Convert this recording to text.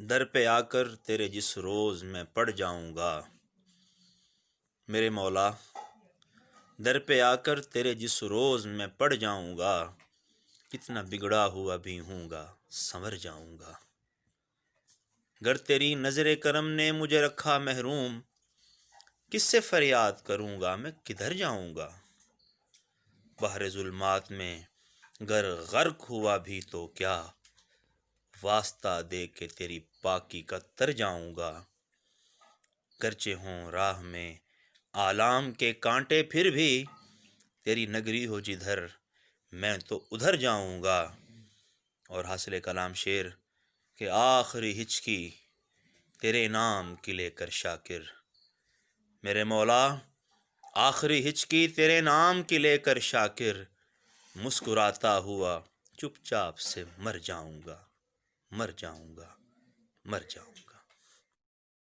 در پہ آ کر تیرے جس روز میں پڑ جاؤں گا، میرے مولا در پہ آ کر تیرے جس روز میں پڑ جاؤں گا، کتنا بگڑا ہوا بھی ہوں گا سنور جاؤں گا۔ گر تیری نظر کرم نے مجھے رکھا محروم، کس سے فریاد کروں گا میں کدھر جاؤں گا۔ بحر ظلمات میں گر غرق ہوا بھی تو کیا، واسطہ دے کے تیری پاکی کا تر جاؤں گا۔ گرچہ ہوں راہ میں آلام کے کانٹے پھر بھی، تیری نگری ہو جدھر میں تو ادھر جاؤں گا۔ اور حاصل کلام شعر کہ آخری ہچکی تیرے نام کی لے کر شاکر، میرے مولا آخری ہچکی تیرے نام کی لے کر شاکر، مسکراتا ہوا چپ چاپ سے مر جاؤں گا، مر جاؤں گا، مر جاؤں گا۔